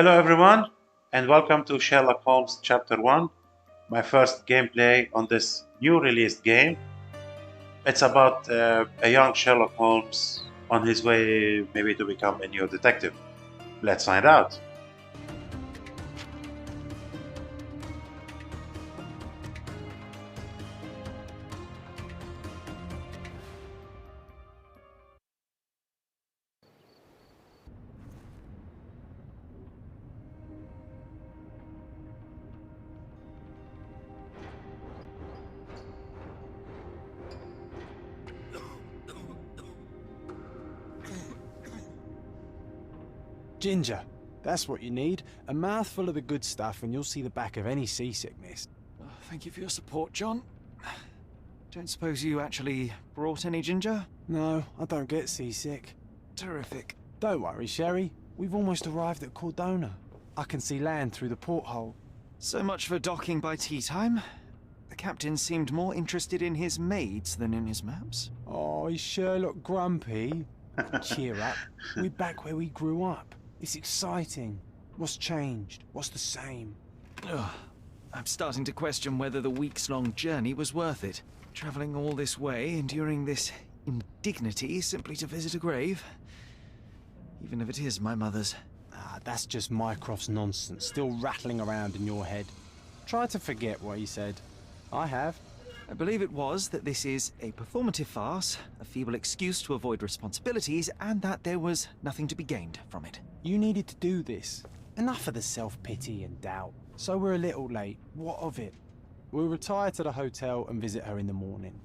Hello everyone, and welcome to Sherlock Holmes Chapter One, my first gameplay on this new released game. It's about a young Sherlock Holmes on his way maybe to become a new detective. Let's find out. Ginger, that's what you need. A mouthful of the good stuff and you'll see the back of any seasickness. Oh, thank you for your support, John. Don't suppose you actually brought any ginger? No, I don't get seasick. Terrific. Don't worry, Sherry. We've almost arrived at Cordona. I can see land through the porthole. So much for docking by tea time. The captain seemed more interested in his maids than in his maps. Oh, is Sherlock grumpy? Cheer up. We're back where we grew up. It's exciting. What's changed? What's the same? Ugh. I'm starting to question whether the weeks-long journey was worth it. Travelling all this way, enduring this indignity simply to visit a grave. Even if it is my mother's. Ah, that's just Mycroft's nonsense, still rattling around in your head. Try to forget what he said. I have. I believe it was that this is a performative farce, a feeble excuse to avoid responsibilities, and that there was nothing to be gained from it. You needed to do this. Enough of the self-pity and doubt. So we're a little late. What of it? We'll retire to the hotel and visit her in the morning.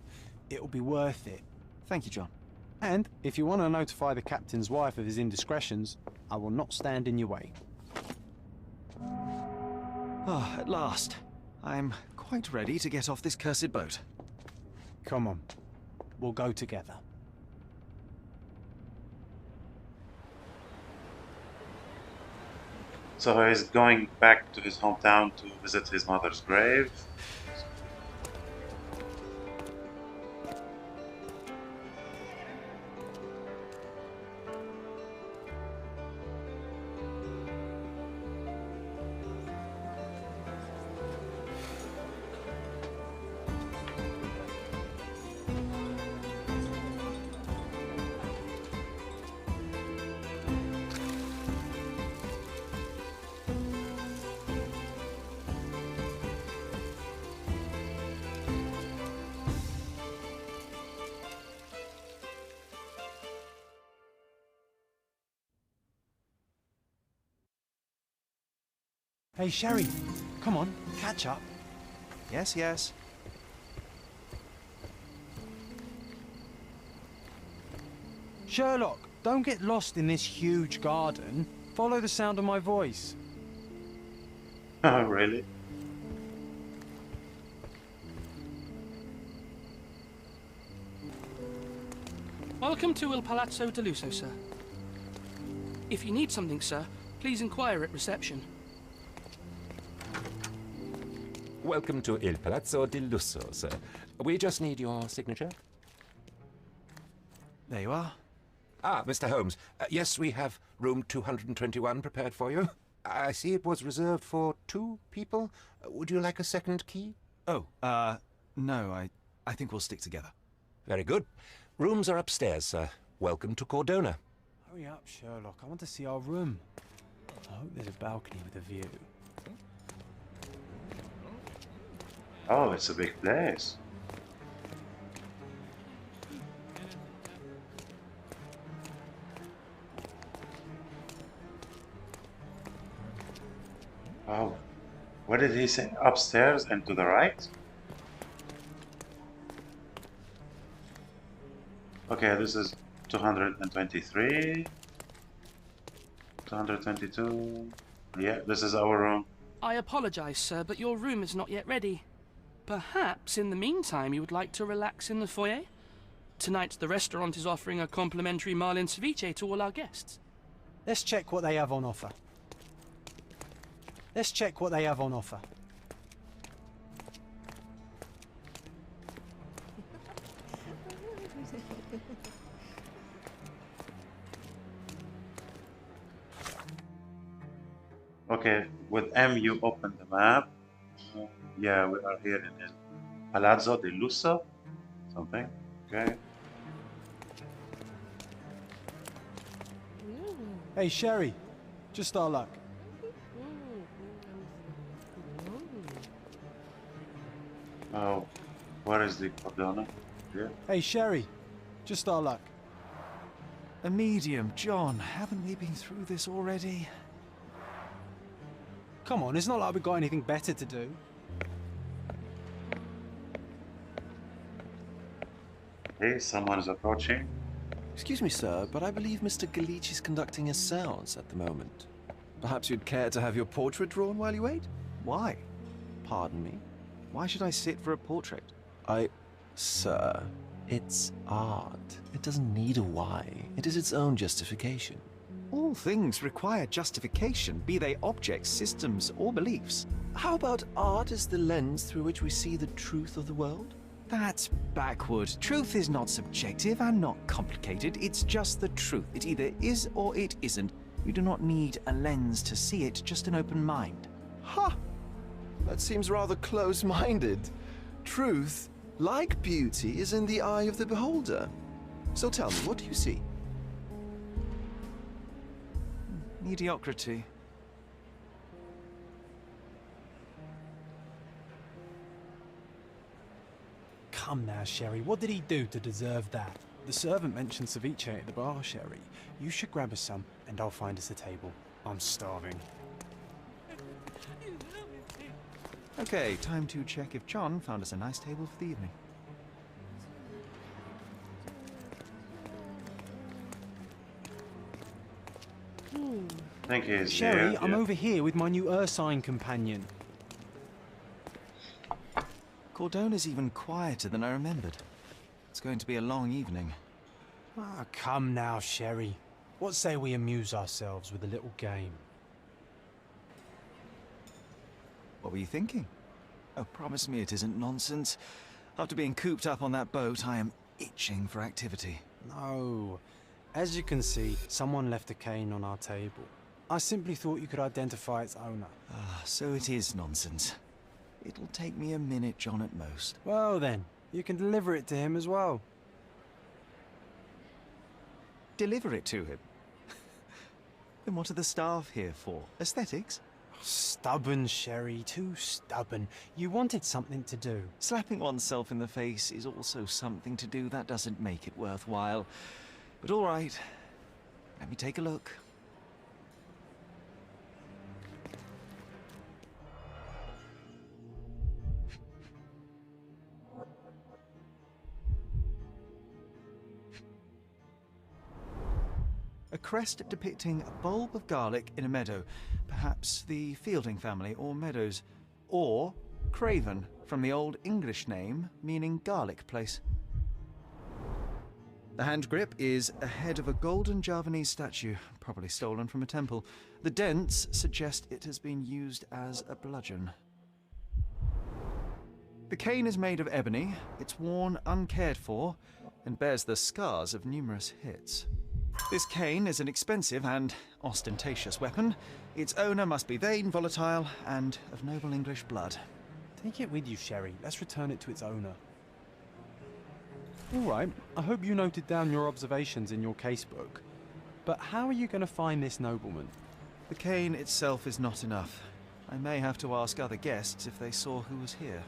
It'll be worth it. Thank you, John. And if you want to notify the captain's wife of his indiscretions, I will not stand in your way. Ah, at last. I'm quite ready to get off this cursed boat. Come on. We'll go together. So he's going back to his hometown to visit his mother's grave. Hey, Sherry. Come on, catch up. Yes, yes. Sherlock, don't get lost in this huge garden. Follow the sound of my voice. Oh, really? Welcome to Il Palazzo di Lusso, sir. If you need something, sir, please inquire at reception. Welcome to Il Palazzo di Lusso, sir. We just need your signature. There you are. Ah, Mr. Holmes. Yes, we have room 221 prepared for you. I see it was reserved for 2 people. Would you like a second key? Oh, no, I think we'll stick together. Very good. Rooms are upstairs, sir. Welcome to Cordona. Hurry up, Sherlock. I want to see our room. I hope there's a balcony with a view. Oh, it's a big place. Oh, what did he say? Upstairs and to the right? Okay, this is 223, 222. Yeah, this is our room. I apologize, sir, but your room is not yet ready. Perhaps, in the meantime, you would like to relax in the foyer? Tonight, the restaurant is offering a complimentary marlin ceviche to all our guests. Let's check what they have on offer. Let's check what they have on offer. Okay, with M you open the map. Yeah, we are here in El Palazzo di Lusso. Something. Okay. Hey, Sherry. Just our luck. Oh, where is the cordona? Here. Hey, Sherry. Just our luck. A medium, John. Haven't we been through this already? Come on, it's not like we've got anything better to do. Hey, someone is approaching. Excuse me, sir, but I believe Mr. Galich is conducting a séance at the moment. Perhaps you'd care to have your portrait drawn while you wait? Why? Pardon me? Why should I sit for a portrait? Sir, it's art. It doesn't need a why. It is its own justification. All things require justification, be they objects, systems, or beliefs. How about art as the lens through which we see the truth of the world? That's backward. Truth is not subjective and not complicated. It's just the truth. It either is or it isn't. You do not need a lens to see it, just an open mind. Ha! That seems rather close-minded. Truth, like beauty, is in the eye of the beholder. So tell me, what do you see? Mediocrity. Come now, Sherry. What did he do to deserve that? The servant mentioned ceviche at the bar, Sherry. You should grab us some, and I'll find us a table. I'm starving. Okay, time to check if John found us a nice table for the evening. I think he's Sherry, here. I'm Yeah. over here with my new Ursine companion. Cordona's even quieter than I remembered. It's going to be a long evening. Ah, come now, Sherry. What say we amuse ourselves with a little game? What were you thinking? Oh, promise me it isn't nonsense. After being cooped up on that boat, I am itching for activity. No. As you can see, someone left a cane on our table. I simply thought you could identify its owner. Ah, so it is nonsense. It'll take me a minute, John, at most. Well then, you can deliver it to him as well. Deliver it to him? Then what are the staff here for? Aesthetics? Stubborn, Sherry, too stubborn. You wanted something to do. Slapping oneself in the face is also something to do. That doesn't make it worthwhile. But all right, let me take a look. A crest depicting a bulb of garlic in a meadow. Perhaps the Fielding family or Meadows. Or Craven, from the Old English name meaning garlic place. The hand grip is a head of a golden Javanese statue, probably stolen from a temple. The dents suggest it has been used as a bludgeon. The cane is made of ebony, it's worn uncared for, and bears the scars of numerous hits. This cane is an expensive and ostentatious weapon. Its owner must be vain, volatile, and of noble English blood. Take it with you, Sherry. Let's return it to its owner. All right, I hope you noted down your observations in your casebook. But how are you going to find this nobleman? The cane itself is not enough. I may have to ask other guests if they saw who was here.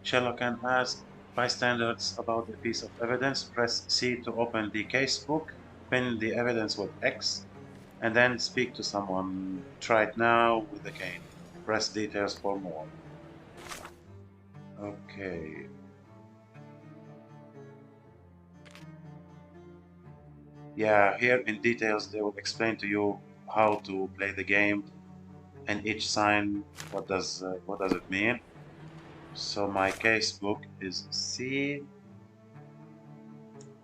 Sherlock can ask bystanders about a piece of evidence. Press C to open the casebook. Pin the evidence with X. And then speak to someone. Try it now with the cane. Press details for more. Okay. Yeah, here in details they will explain to you how to play the game and each sign what does it mean. So my casebook is C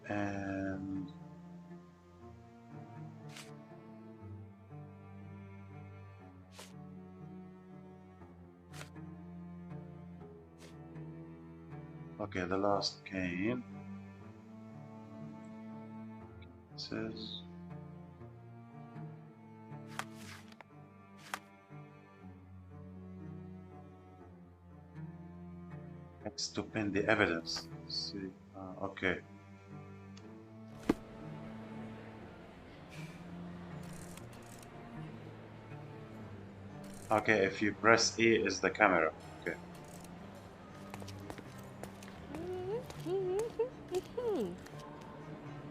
and okay, the last cane. Witnesses. It's to pin the evidence. See, okay. Okay, if you press E is the camera. Okay.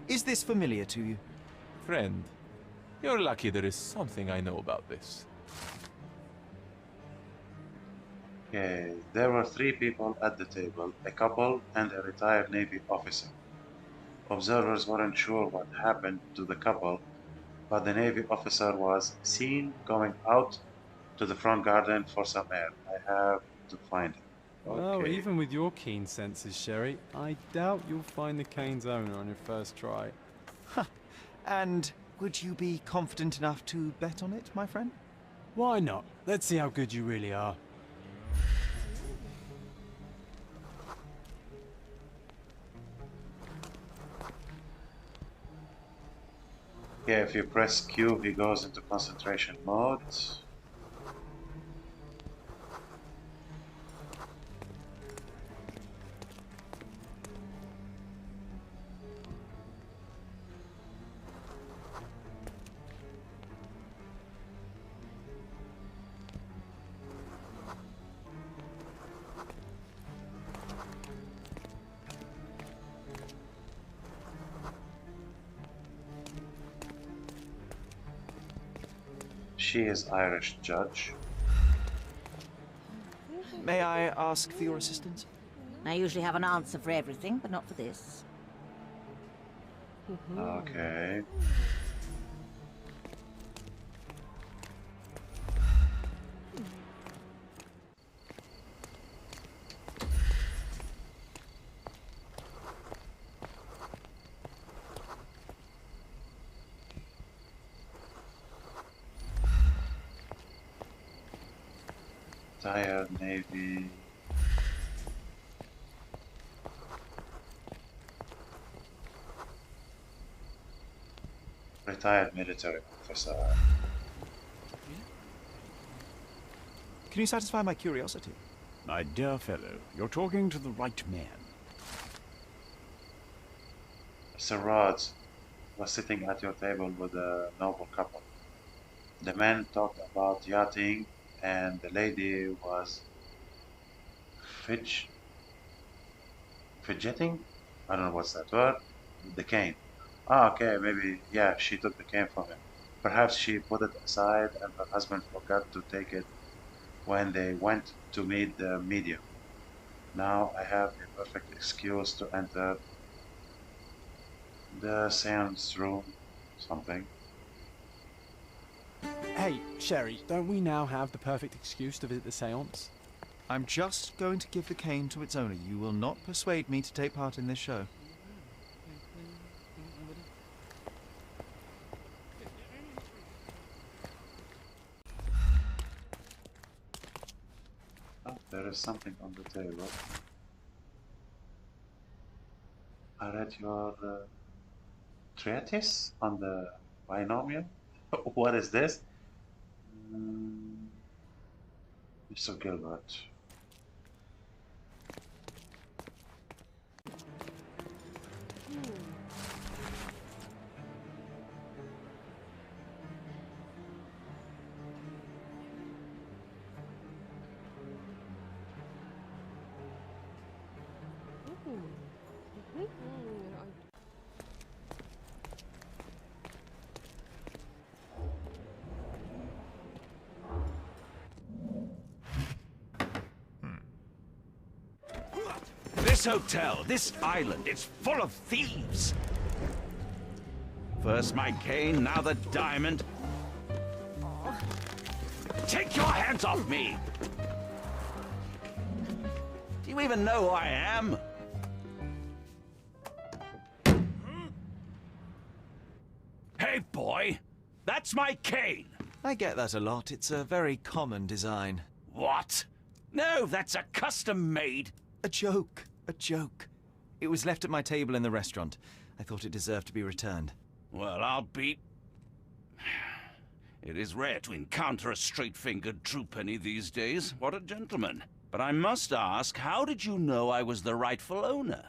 Is this familiar to you? Friend, you're lucky there is something I know about this. Okay, there were 3 people at the table, a couple and a retired Navy officer. Observers weren't sure what happened to the couple, but the Navy officer was seen going out to the front garden for some air. I have to find him. Well, Okay. even with your keen senses, Sherry, I doubt you'll find the cane's owner on your first try. And would you be confident enough to bet on it, my friend? Why not? Let's see how good you really are. Yeah, if you press Q, he goes into concentration mode. She is Irish judge. May I ask for your assistance? I usually have an answer for everything, but not for this. Okay. Retired Navy. Retired military officer. Can you satisfy my curiosity? My dear fellow, you're talking to the right man. Sir Rhodes was sitting at your table with a noble couple. The man talked about yachting, and the lady was fidgeting? I don't know what's that word. The cane. Ah, okay, maybe, yeah, she took the cane from him. Perhaps she put it aside and her husband forgot to take it when they went to meet the medium. Now I have a perfect excuse to enter the seance room. Something. Hey, Sherry, don't we now have the perfect excuse to visit the seance? I'm just going to give the cane to its owner. You will not persuade me to take part in this show. Oh, there is something on the table. I read your treatise on the binomial. What is this? Mr. Gilbert. This hotel, this island, it's full of thieves. First my cane, now the diamond. Take your hands off me! Do you even know who I am? Hey, boy! That's my cane! I get that a lot. It's a very common design. What? No, that's a custom-made. A joke. A joke. It was left at my table in the restaurant. I thought it deserved to be returned. Well, I'll be... It is rare to encounter a straight-fingered true penny these days. What a gentleman. But I must ask, how did you know I was the rightful owner?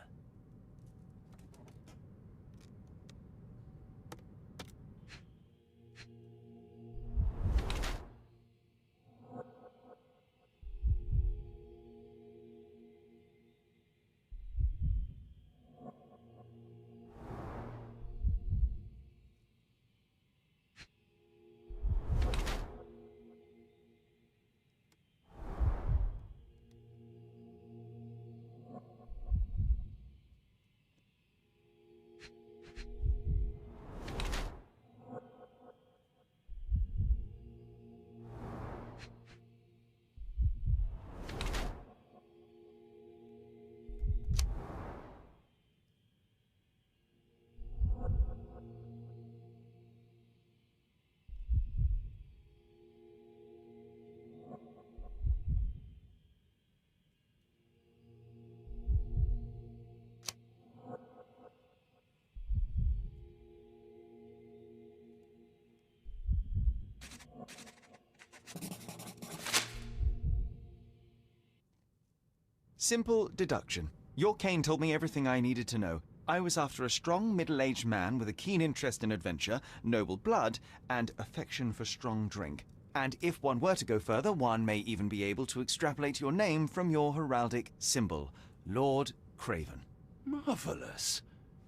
Simple deduction. Your cane told me everything I needed to know. I was after a strong, middle-aged man with a keen interest in adventure, noble blood, and affection for strong drink. And if one were to go further, one may even be able to extrapolate your name from your heraldic symbol, Lord Craven. Marvelous.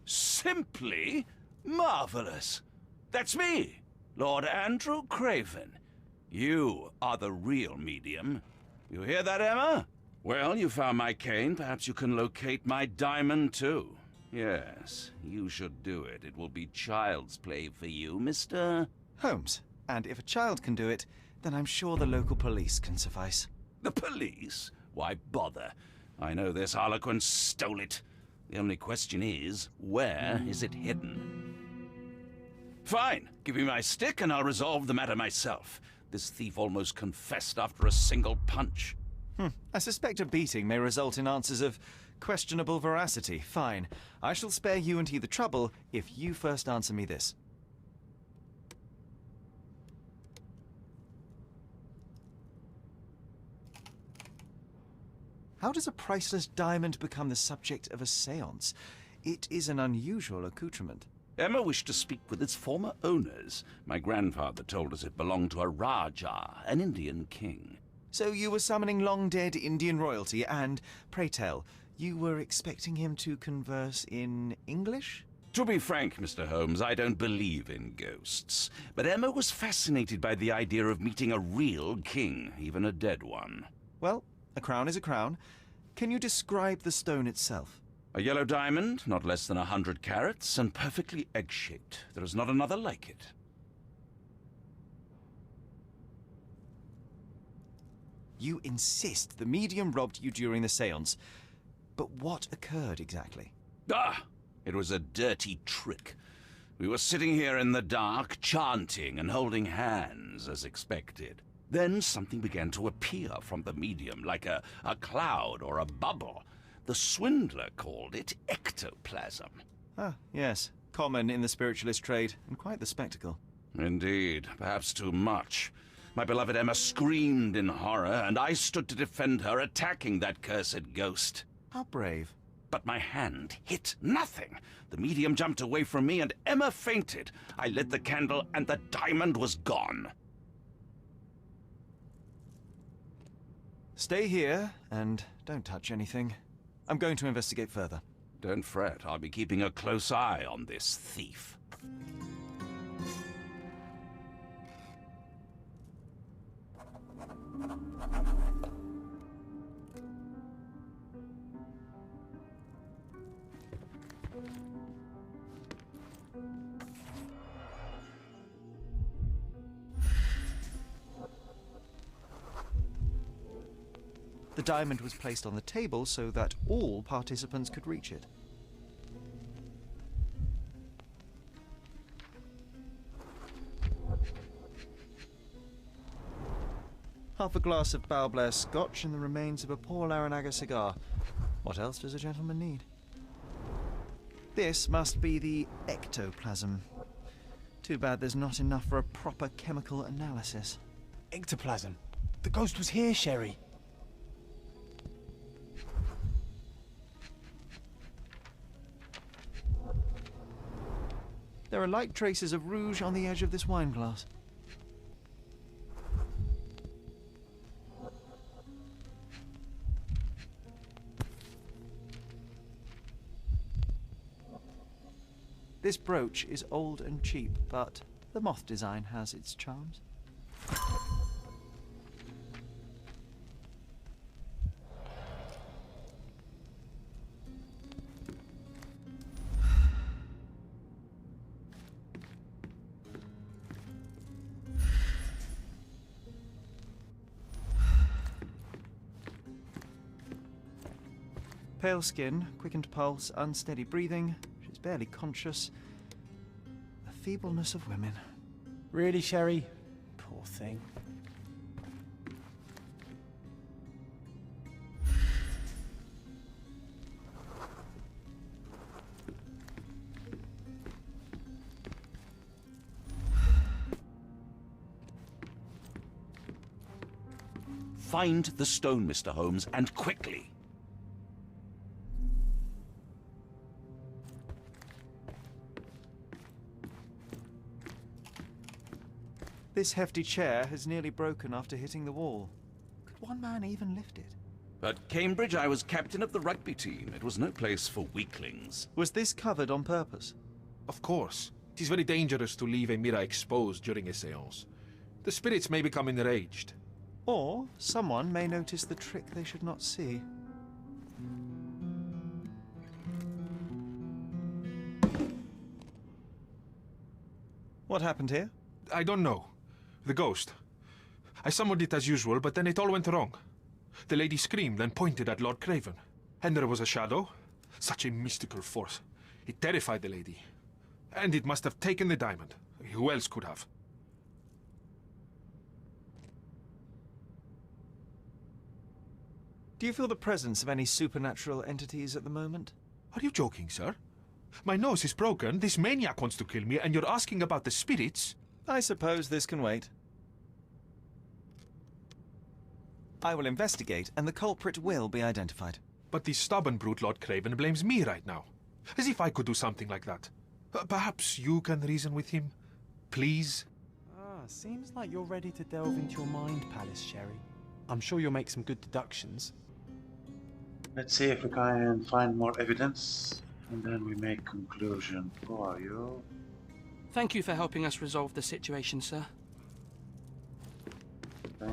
Simply marvelous. That's me, Lord Andrew Craven. You are the real medium. You hear that, Emma? Well, you found my cane. Perhaps you can locate my diamond, too. Yes, you should do it. It will be child's play for you, Mr. Holmes. And if a child can do it, then I'm sure the local police can suffice. The police? Why bother? I know this harlequin stole it. The only question is, where is it hidden? Fine. Give me my stick and I'll resolve the matter myself. This thief almost confessed after a single punch. I suspect a beating may result in answers of questionable veracity. Fine. I shall spare you and he the trouble if you first answer me this. How does a priceless diamond become the subject of a séance? It is an unusual accoutrement. Emma wished to speak with its former owners. My grandfather told us it belonged to a Rajah, an Indian king. So you were summoning long-dead Indian royalty, and, pray tell, you were expecting him to converse in English? To be frank, Mr. Holmes, I don't believe in ghosts. But Emma was fascinated by the idea of meeting a real king, even a dead one. Well, a crown is a crown. Can you describe the stone itself? A yellow diamond, not less than 100 carats, and perfectly egg-shaped. There is not another like it. You insist the medium robbed you during the séance. But what occurred exactly? It was a dirty trick. We were sitting here in the dark, chanting and holding hands, as expected. Then something began to appear from the medium, like a cloud or a bubble. The swindler called it ectoplasm. Ah, yes. Common in the spiritualist trade, and quite the spectacle. Indeed, perhaps too much. My beloved Emma screamed in horror, and I stood to defend her, attacking that cursed ghost. How brave. But my hand hit nothing. The medium jumped away from me, and Emma fainted. I lit the candle, and the diamond was gone. Stay here, and don't touch anything. I'm going to investigate further. Don't fret. I'll be keeping a close eye on this thief. The diamond was placed on the table so that all participants could reach it. Half a glass of Balblair scotch and the remains of a poor Laranaga cigar. What else does a gentleman need? This must be the ectoplasm. Too bad there's not enough for a proper chemical analysis. Ectoplasm. The ghost was here, Sherry. There are light traces of rouge on the edge of this wine glass. This brooch is old and cheap, but the moth design has its charms. Pale skin, quickened pulse, unsteady breathing. She's barely conscious. The feebleness of women. Really, Sherry? Poor thing. Find the stone, Mr. Holmes, and quickly. This hefty chair has nearly broken after hitting the wall. Could one man even lift it? At Cambridge, I was captain of the rugby team. It was no place for weaklings. Was this covered on purpose? Of course. It is very dangerous to leave a mirror exposed during a séance. The spirits may become enraged. Or someone may notice the trick they should not see. What happened here? I don't know. The ghost. I summoned it as usual, but then it all went wrong. The lady screamed and pointed at Lord Craven. And there was a shadow. Such a mystical force. It terrified the lady. And it must have taken the diamond. Who else could have? Do you feel the presence of any supernatural entities at the moment? Are you joking, sir? My nose is broken, this maniac wants to kill me, and you're asking about the spirits? I suppose this can wait. I will investigate, and the culprit will be identified. But the stubborn brute Lord Craven blames me right now. As if I could do something like that. Perhaps you can reason with him? Please? Seems like you're ready to delve into your mind palace, Sherry. I'm sure you'll make some good deductions. Let's see if we can find more evidence, and then we make conclusion. Who are you? Thank you for helping us resolve the situation, sir. Okay.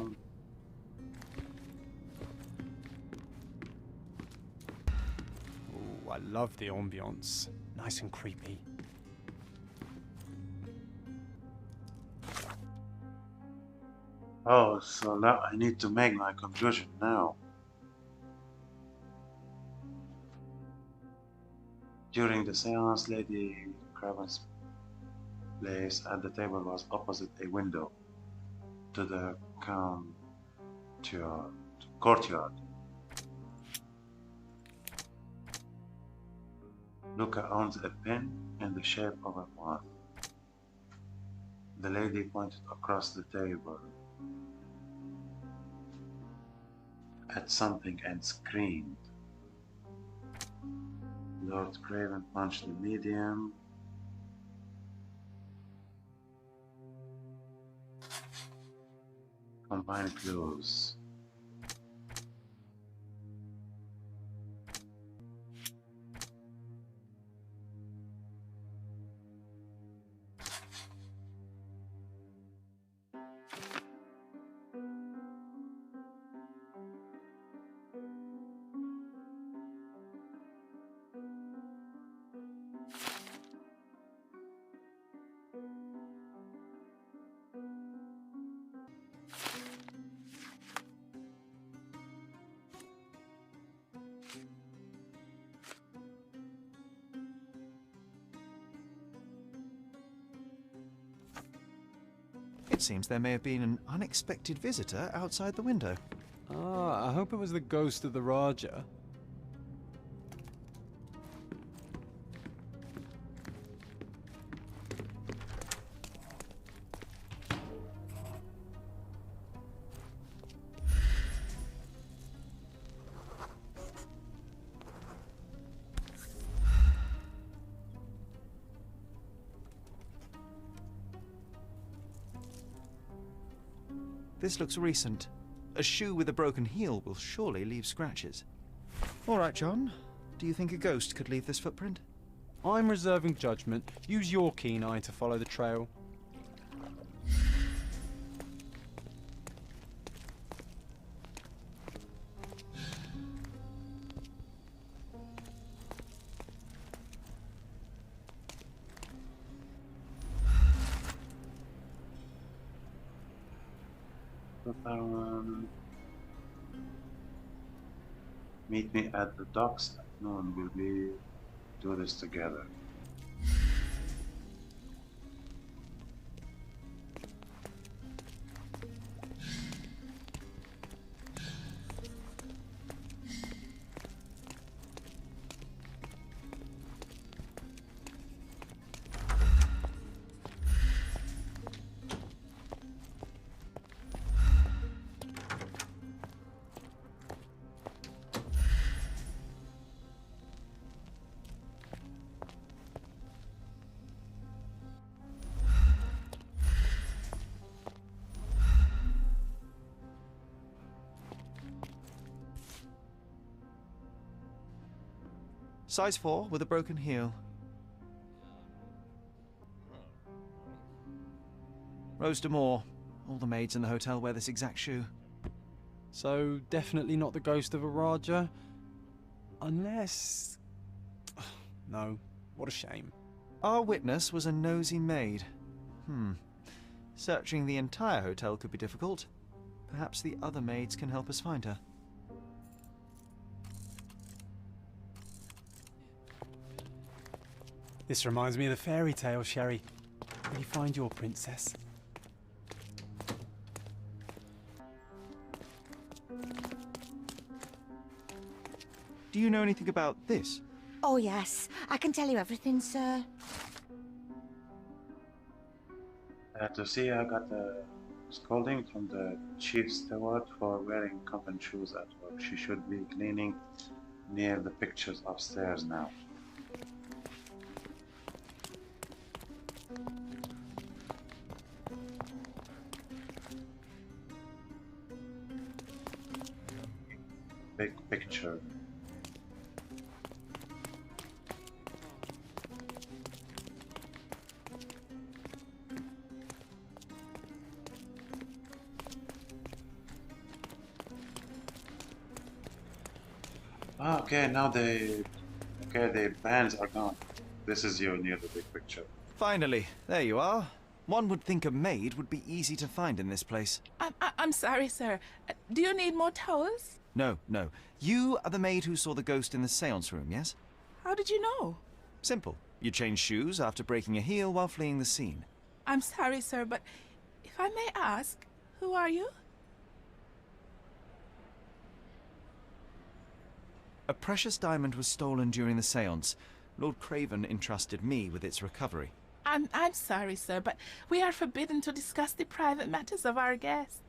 Ooh, I love the ambience. Nice and creepy. Oh, so now I need to make my conclusion now. During the seance, Lady Craven's place at the table was opposite a window to the courtyard. Luca owns a pin in the shape of a moth. The lady pointed across the table at something and screamed. Lord Craven punched the medium. Combine clues. It seems there may have been an unexpected visitor outside the window. I hope it was the ghost of the Raja. This looks recent. A shoe with a broken heel will surely leave scratches. All right, John. Do you think a ghost could leave this footprint? I'm reserving judgment. Use your keen eye to follow the trail. Meet me at the docks at noon. We'll do this together. Size 4 with a broken heel. Rose D'Amour. All the maids in the hotel wear this exact shoe. So, definitely not the ghost of a Raja? Unless... No, what a shame. Our witness was a nosy maid. Searching the entire hotel could be difficult. Perhaps the other maids can help us find her. This reminds me of the fairy tale, Sherry. Will you find your princess? Do you know anything about this? Oh, yes. I can tell you everything, sir. To see, I got a scolding from the chief steward for wearing convent shoes at work. She should be cleaning near the pictures upstairs now. Big picture. Okay, now the bands are gone. This is you near the big picture. Finally, there you are. One would think a maid would be easy to find in this place. I'm sorry, sir. Do you need more towels? No. You are the maid who saw the ghost in the seance room, yes? How did you know? Simple. You changed shoes after breaking a heel while fleeing the scene. I'm sorry, sir, but if I may ask, who are you? A precious diamond was stolen during the seance. Lord Craven entrusted me with its recovery. I'm sorry, sir, but we are forbidden to discuss the private matters of our guests.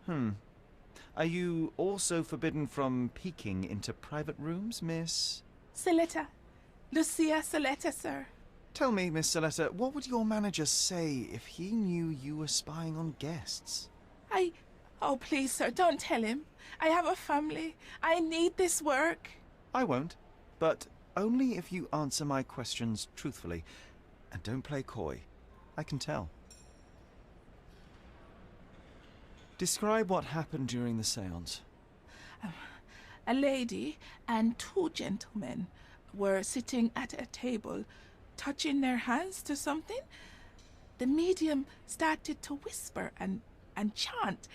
Are you also forbidden from peeking into private rooms, Miss... Saletta. Lucia Saletta, sir. Tell me, Miss Saletta, what would your manager say if he knew you were spying on guests? Oh, please, sir, don't tell him. I have a family. I need this work. I won't, but only if you answer my questions truthfully. And don't play coy. I can tell. Describe what happened during the seance. A lady and two gentlemen were sitting at a table, touching their hands to something. The medium started to whisper and chant,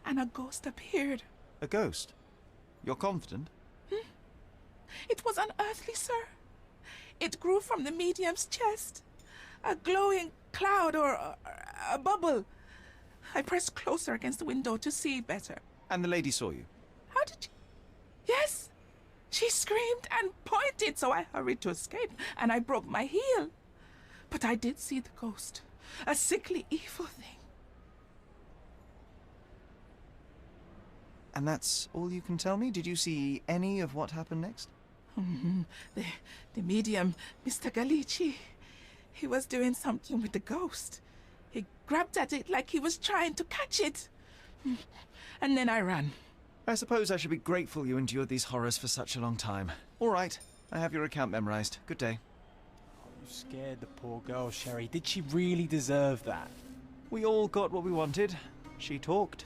and a ghost appeared. A ghost? You're confident? It was unearthly, sir. It grew from the medium's chest. A glowing cloud or a bubble. I pressed closer against the window to see better. And the lady saw you? How did you... Yes! She screamed and pointed, so I hurried to escape, and I broke my heel. But I did see the ghost. A sickly, evil thing. And that's all you can tell me? Did you see any of what happened next? The medium, Mr. Galici, he was doing something with the ghost. He grabbed at it like he was trying to catch it. And then I ran. I suppose I should be grateful you endured these horrors for such a long time. All right, I have your account memorized. Good day. You scared the poor girl, Sherry. Did she really deserve that? We all got what we wanted. She talked.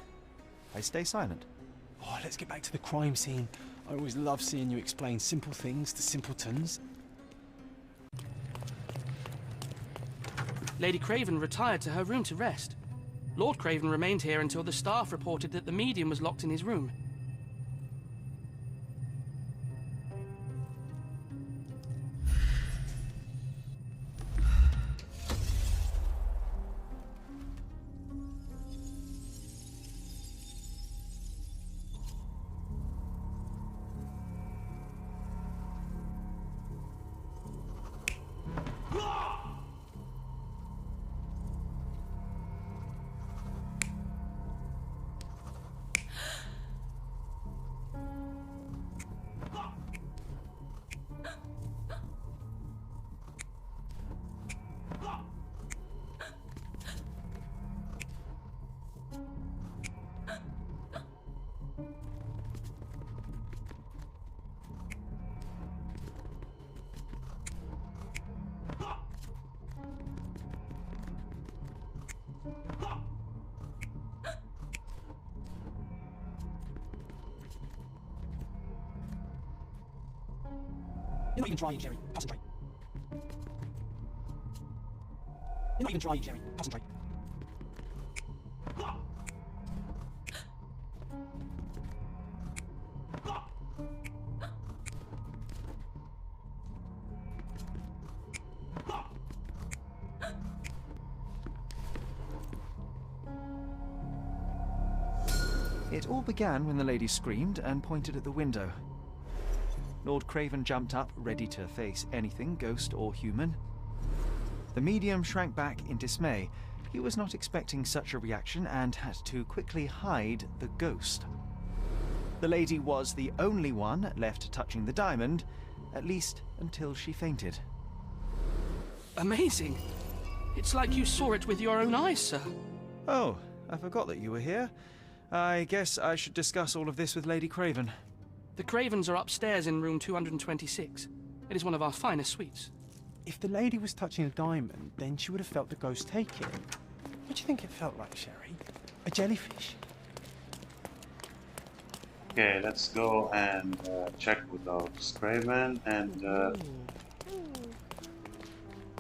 I stay silent. Oh, let's get back to the crime scene. I always love seeing you explain simple things to simpletons. Lady Craven retired to her room to rest. Lord Craven remained here until the staff reported that the medium was locked in his room. You're not even trying, Sherry. Concentrate. You're not even trying, Sherry. Concentrate. It all began when the lady screamed and pointed at the window. Lord Craven jumped up, ready to face anything, ghost or human. The medium shrank back in dismay. He was not expecting such a reaction and had to quickly hide the ghost. The lady was the only one left touching the diamond, at least until she fainted. Amazing! It's like you saw it with your own eyes, sir. Oh, I forgot that you were here. I guess I should discuss all of this with Lady Craven. The Cravens are upstairs in room 226. It is one of our finest suites. If the lady was touching a diamond, then she would have felt the ghost take it. What do you think it felt like, Sherry? A jellyfish? Okay, let's go and check with our Craven, and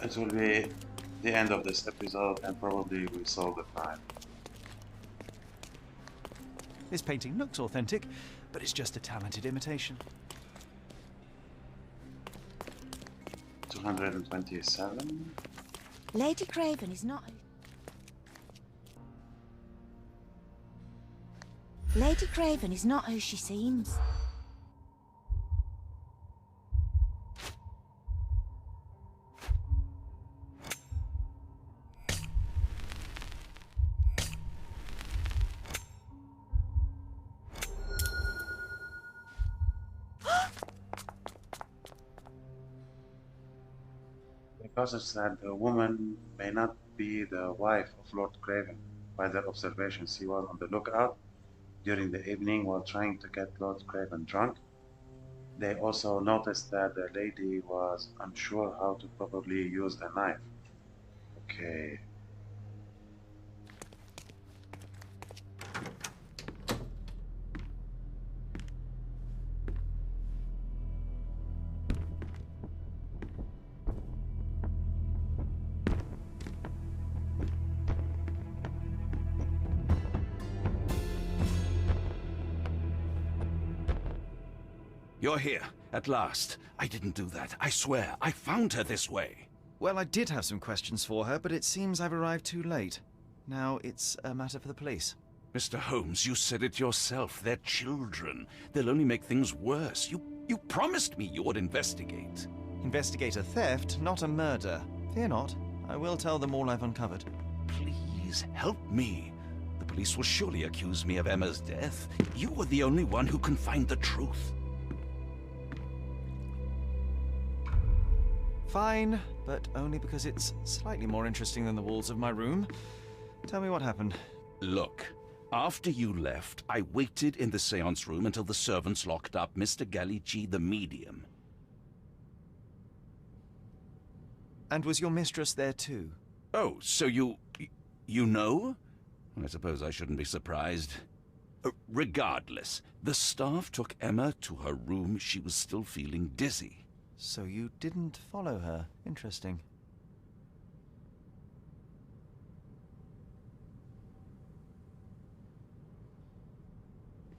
it will be the end of this episode, and probably we solve the crime. This painting looks authentic, but it's just a talented imitation. 227. Lady Craven is not... Lady Craven is not who she seems. Because it's that the woman may not be the wife of Lord Craven. By their observations, he was on the lookout during the evening while trying to get Lord Craven drunk. They also noticed that the lady was unsure how to properly use a knife. Okay. You're here, at last. I didn't do that. I swear, I found her this way. Well, I did have some questions for her, but it seems I've arrived too late. Now it's a matter for the police. Mr. Holmes, you said it yourself. They're children. They'll only make things worse. You promised me you would investigate. Investigate a theft, not a murder. Fear not. I will tell them all I've uncovered. Please, help me. The police will surely accuse me of Emma's death. You were the only one who can find the truth. Fine, but only because it's slightly more interesting than the walls of my room. Tell me what happened. Look, after you left, I waited in the seance room until the servants locked up Mr. Gallici, the medium. And was your mistress there too? Oh, so you know? I suppose I shouldn't be surprised. Regardless, the staff took Emma to her room. She was still feeling dizzy. So you didn't follow her. Interesting.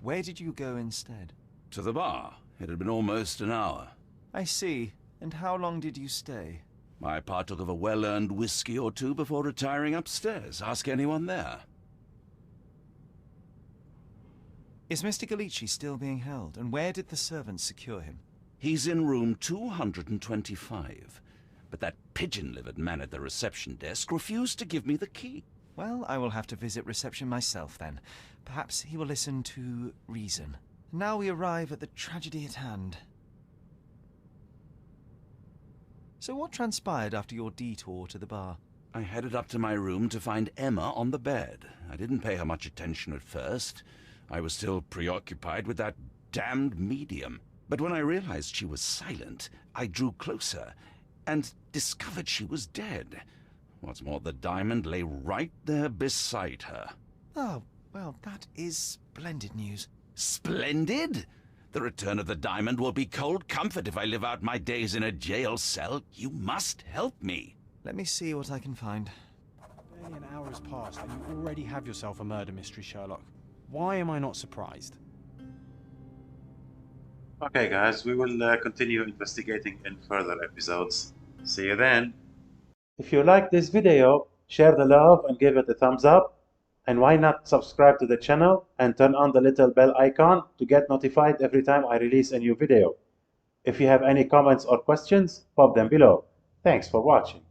Where did you go instead? To the bar. It had been almost an hour. I see. And how long did you stay? I partook of a well-earned whiskey or two before retiring upstairs. Ask anyone there. Is Mr. Gallici still being held? And where did the servants secure him? He's in room 225. But that pigeon-livered man at the reception desk refused to give me the key. Well, I will have to visit reception myself then. Perhaps he will listen to reason. Now we arrive at the tragedy at hand. So what transpired after your detour to the bar? I headed up to my room to find Emma on the bed. I didn't pay her much attention at first. I was still preoccupied with that damned medium. But when I realized she was silent, I drew closer and discovered she was dead. What's more, the diamond lay right there beside her. Oh, well, that is splendid news. Splendid? The return of the diamond will be cold comfort if I live out my days in a jail cell. You must help me. Let me see what I can find. Barely an hour has passed and you already have yourself a murder mystery, Sherlock. Why am I not surprised? Okay guys, we will continue investigating in further episodes. See you then. If you like this video, share the love and give it a thumbs up. And why not subscribe to the channel and turn on the little bell icon to get notified every time I release a new video. If you have any comments or questions, pop them below. Thanks for watching.